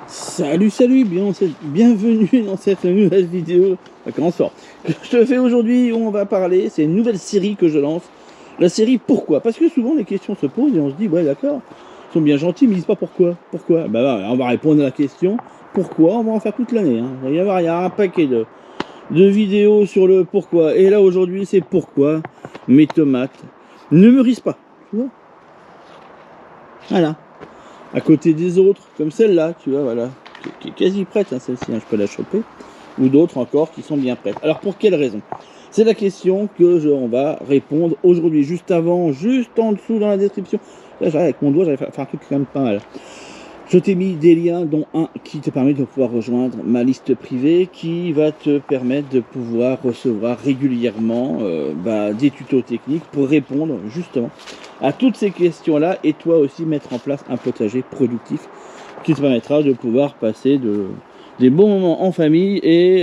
Salut, bienvenue dans cette nouvelle vidéo. Ça commence fort. Que je te fais aujourd'hui, on va parler, c'est une nouvelle série que je lance. La série pourquoi? Parce que souvent les questions se posent et on se dit, ouais d'accord, ils sont bien gentils, mais ils disent pas pourquoi. Pourquoi? Bah on va répondre à la question pourquoi, on va en faire toute l'année. Hein. Il y a un paquet de vidéos sur le pourquoi. Et là aujourd'hui, c'est pourquoi mes tomates ne mûrissent pas. Tu vois? Voilà. À côté des autres, comme celle-là, tu vois, voilà, qui est quasi prête, hein, celle-ci, hein, je peux la choper, ou d'autres encore qui sont bien prêtes. Alors pour quelle raison? C'est la question que on va répondre aujourd'hui, juste avant, juste en dessous dans la description. Là, j'arrive avec mon doigt, j'arrive à faire un truc quand même pas mal. Je t'ai mis des liens, dont un qui te permet de pouvoir rejoindre ma liste privée, qui va te permettre de pouvoir recevoir régulièrement des tutos techniques pour répondre justement à toutes ces questions-là et toi aussi mettre en place un potager productif qui te permettra de pouvoir passer des bons moments en famille et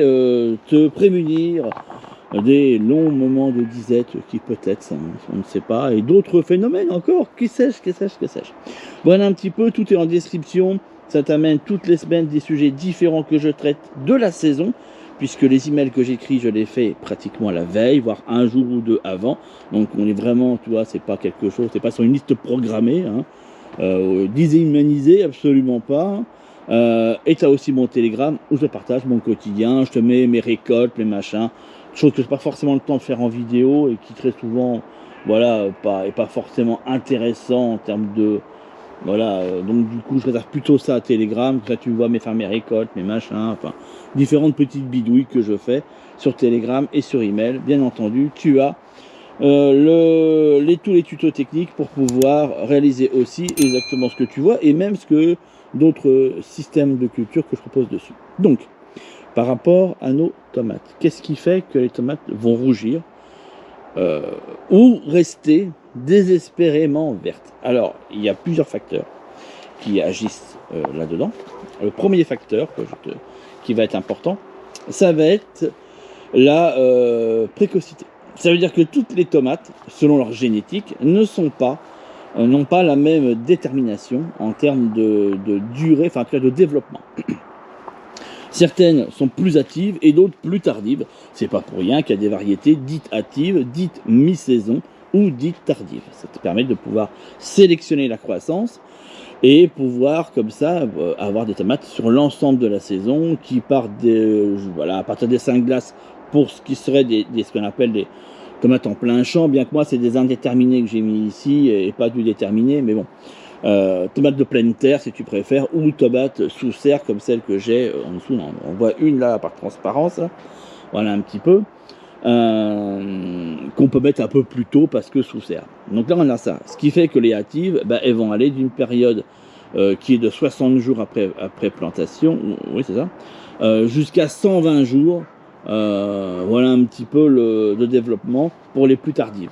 te prémunir des longs moments de disette qui peut-être, on ne sait pas, et d'autres phénomènes encore, qui sais-je. Voilà un petit peu, tout est en description, ça t'amène toutes les semaines des sujets différents que je traite de la saison, puisque les emails que j'écris, je les fais pratiquement la veille, voire un jour ou deux avant, donc on est vraiment, tu vois, c'est pas quelque chose, c'est pas sur une liste programmée, hein, déshumanisé, absolument pas. Et tu as aussi mon Telegram où je partage mon quotidien, je te mets mes récoltes, mes machins, chose que je n'ai pas forcément le temps de faire en vidéo et qui très souvent voilà, est pas forcément intéressant en termes de... Voilà, donc du coup je réserve plutôt ça à Telegram, ça tu vois mes récoltes, mes machins, enfin différentes petites bidouilles que je fais sur Telegram et sur email. Bien entendu, tu as tous les tutos techniques pour pouvoir réaliser aussi exactement ce que tu vois et même ce que d'autres systèmes de culture que je propose dessus. Donc, par rapport à nos tomates, qu'est-ce qui fait que les tomates vont rougir ou rester désespérément vertes? Alors, il y a plusieurs facteurs qui agissent là-dedans. Le premier facteur qui va être important, ça va être la précocité. Ça veut dire que toutes les tomates, selon leur génétique, n'ont pas la même détermination en termes de durée, enfin en tout cas de développement. Certaines sont plus hâtives et d'autres plus tardives. C'est pas pour rien qu'il y a des variétés dites hâtives, dites mi-saison ou dites tardives. Ça te permet de pouvoir sélectionner la croissance et pouvoir comme ça avoir des tomates sur l'ensemble de la saison qui partent à partir des 5 glaces pour ce qui serait ce qu'on appelle des tomates en plein champ, bien que moi c'est des indéterminés que j'ai mis ici et pas du déterminé, mais bon. Tomates de pleine terre si tu préfères, ou tomates sous serre comme celle que j'ai en dessous. On voit une là par transparence, là. Voilà un petit peu, qu'on peut mettre un peu plus tôt parce que sous serre. Donc là on a ça, ce qui fait que les hâtives, elles vont aller d'une période qui est de 60 jours après plantation, oui c'est ça, jusqu'à 120 jours. Voilà un petit peu le développement pour les plus tardives.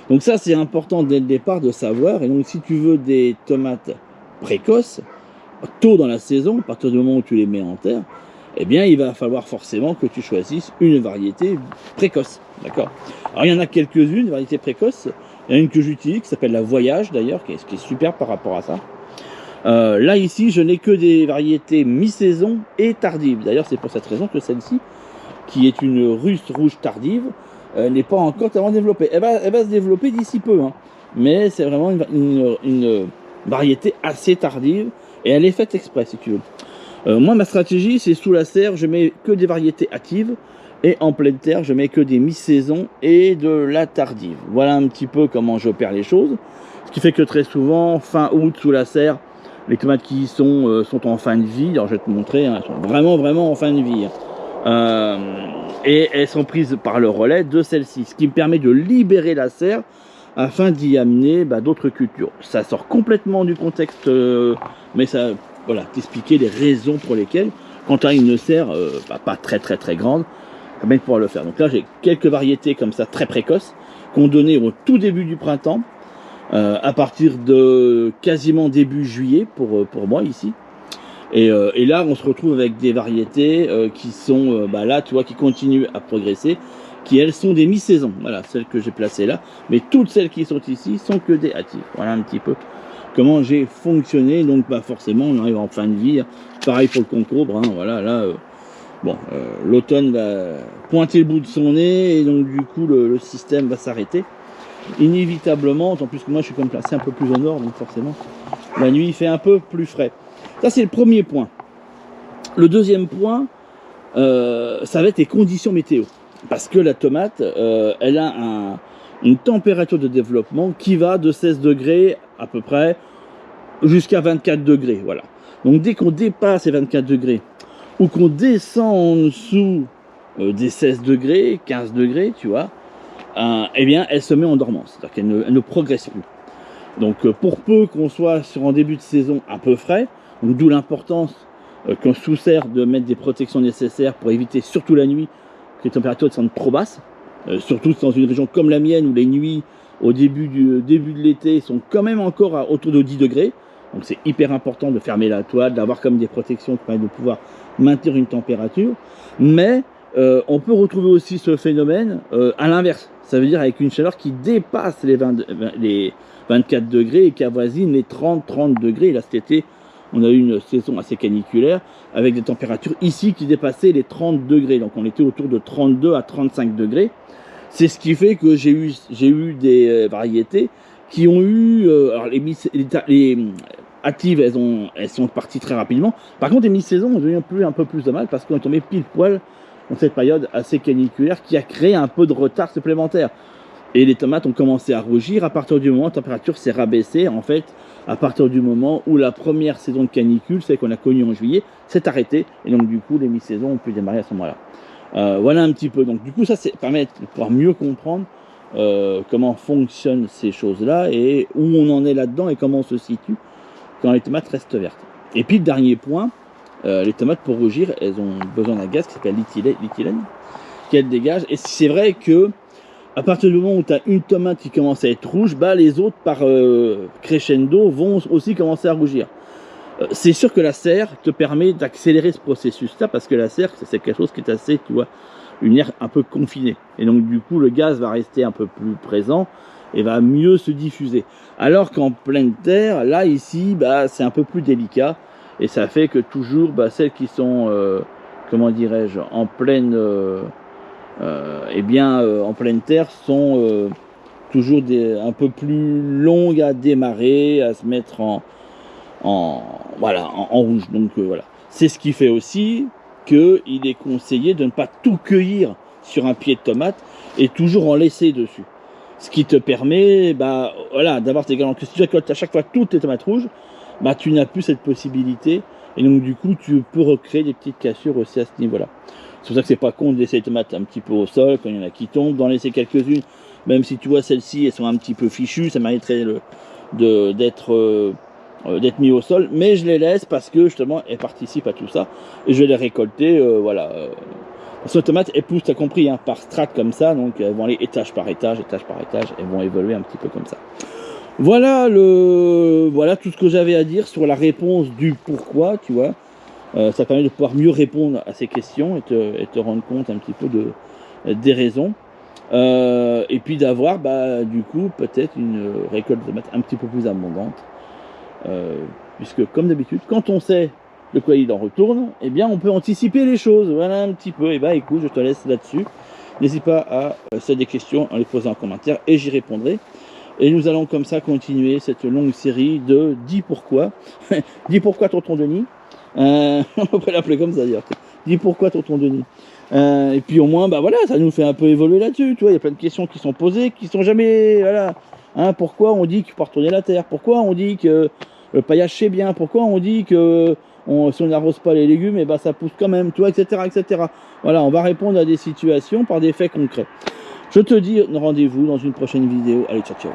Donc ça c'est important dès le départ de savoir. Et donc si tu veux des tomates précoces, tôt dans la saison, à partir du moment où tu les mets en terre, eh bien il va falloir forcément que tu choisisses une variété précoce. D'accord. Alors il y en a quelques-unes, variétés précoces. Il y en a une que j'utilise qui s'appelle la Voyage d'ailleurs, qui est super par rapport à ça. Là ici je n'ai que des variétés mi-saison et tardives. D'ailleurs c'est pour cette raison que celle-ci, qui est une russe rouge tardive, n'est pas encore tellement développée. Elle va se développer d'ici peu, hein. Mais c'est vraiment une variété assez tardive et elle est faite exprès si tu veux. Moi ma stratégie c'est sous la serre je mets que des variétés hâtives et en pleine terre je mets que des mi-saison et de la tardive. Voilà un petit peu comment j'opère les choses. Ce qui fait que très souvent fin août sous la serre, les tomates qui sont en fin de vie, alors je vais te montrer, hein, elles sont vraiment en fin de vie, hein. Et elles sont prises par le relais de celle-ci, ce qui me permet de libérer la serre afin d'y amener d'autres cultures. Ça sort complètement du contexte, mais ça, voilà, t'expliquer les raisons pour lesquelles, quand tu as une serre pas très grande, ça permet de pouvoir le faire. Donc là, j'ai quelques variétés comme ça très précoces qu'on donnait au tout début du printemps, à partir de quasiment début juillet pour moi ici. Et là, on se retrouve avec des variétés qui sont, là, tu vois, qui continuent à progresser, qui, elles, sont des mi-saison. Voilà, celles que j'ai placées là. Mais toutes celles qui sont ici sont que des hâtives. Voilà un petit peu comment j'ai fonctionné. Donc bah forcément on arrive en fin de vie, pareil pour le concombre, hein, voilà, là bon, l'automne va pointer le bout de son nez et donc du coup le système va s'arrêter inévitablement, en plus que moi je suis comme placé un peu plus au nord, donc forcément la nuit il fait un peu plus frais. Ça c'est le premier point. Le deuxième point, ça va être les conditions météo, parce que la tomate elle a une température de développement qui va de 16 degrés à peu près jusqu'à 24 degrés, voilà. Donc dès qu'on dépasse les 24 degrés ou qu'on descend en dessous des 16 degrés, 15 degrés, tu vois, eh bien elle se met en dormance, c'est-à-dire qu'elle ne progresse plus. Donc pour peu qu'on soit sur un début de saison un peu frais, d'où l'importance qu'on se sert de mettre des protections nécessaires pour éviter, surtout la nuit, que les températures descendent trop basses, surtout dans une région comme la mienne où les nuits au début de l'été sont quand même encore autour de 10 degrés. Donc c'est hyper important de fermer la toile, d'avoir comme des protections qui permettent de pouvoir maintenir une température. Mais on peut retrouver aussi ce phénomène à l'inverse. Ça veut dire avec une chaleur qui dépasse les 24 degrés et qui avoisine les 30 degrés. Et là cet été, on a eu une saison assez caniculaire avec des températures ici qui dépassaient les 30 degrés. Donc on était autour de 32 à 35 degrés. C'est ce qui fait que j'ai eu des variétés qui ont eu... alors les actives, elles sont parties très rapidement. Par contre, les mi-saisons ont eu un peu plus de mal parce qu'on est tombé pile poil dans cette période assez caniculaire qui a créé un peu de retard supplémentaire. Et les tomates ont commencé à rougir à partir du moment où la température s'est rabaissée. En fait, à partir du moment où la première saison de canicule, celle qu'on a connue en juillet, s'est arrêtée. Et donc, du coup, les mi-saisons ont pu démarrer à ce moment-là. Voilà un petit peu. Donc, du coup, ça permet de pouvoir mieux comprendre comment fonctionnent ces choses-là et où on en est là-dedans et comment on se situe quand les tomates restent vertes. Et puis, le dernier point, les tomates, pour rougir, elles ont besoin d'un gaz qui s'appelle l'éthylène, qu'elles dégagent. Et c'est vrai que à partir du moment où tu as une tomate qui commence à être rouge, bah les autres, par crescendo, vont aussi commencer à rougir. C'est sûr que la serre te permet d'accélérer ce processus-là, parce que la serre, c'est quelque chose qui est assez, tu vois, une aire un peu confinée. Et donc, du coup, le gaz va rester un peu plus présent et va mieux se diffuser. Alors qu'en pleine terre, là, ici, bah, c'est un peu plus délicat. Et ça fait que toujours, bah, celles qui sont, comment dirais-je, en pleine... en pleine terre sont toujours un peu plus longues à démarrer, à se mettre en rouge. Donc voilà, c'est ce qui fait aussi qu'il est conseillé de ne pas tout cueillir sur un pied de tomate et toujours en laisser dessus. Ce qui te permet d'avoir tes galantes. Si tu récoltes à chaque fois toutes tes tomates rouges, tu n'as plus cette possibilité et donc du coup tu peux recréer des petites cassures aussi à ce niveau-là. C'est pour ça que c'est pas con de laisser les tomates un petit peu au sol quand il y en a qui tombent, d'en laisser quelques-unes, même si tu vois celles-ci, elles sont un petit peu fichues, ça mériterait d'être mis au sol, mais je les laisse parce que justement elles participent à tout ça et je vais les récolter, Parce que les tomates, elles poussent, t'as compris, hein, par strates comme ça, donc elles vont aller étage par étage, elles vont évoluer un petit peu comme ça. Voilà tout ce que j'avais à dire sur la réponse du pourquoi, tu vois. Ça permet de pouvoir mieux répondre à ces questions et te rendre compte un petit peu des raisons. Et puis d'avoir, du coup, peut-être une récolte de tomates un petit peu plus abondante. Puisque, comme d'habitude, quand on sait de quoi il en retourne, eh bien, on peut anticiper les choses. Voilà un petit peu. Et écoute, je te laisse là-dessus. N'hésite pas à faire des questions en les posant en commentaire et j'y répondrai. Et nous allons comme ça continuer cette longue série de 10 pourquoi. 10 pourquoi tonton Denis. On peut l'appeler comme ça d'ailleurs. Dis pourquoi tonton Denis. Et puis au moins, ça nous fait un peu évoluer là-dessus. Tu vois, il y a plein de questions qui sont posées, qui sont jamais, pourquoi on dit qu'il faut retourner la terre? Pourquoi on dit que le paillage c'est bien? Pourquoi on dit que si on n'arrose pas les légumes, ça pousse quand même, tu vois, etc., etc. Voilà, on va répondre à des situations par des faits concrets. Je te dis rendez-vous dans une prochaine vidéo. Allez, ciao, ciao.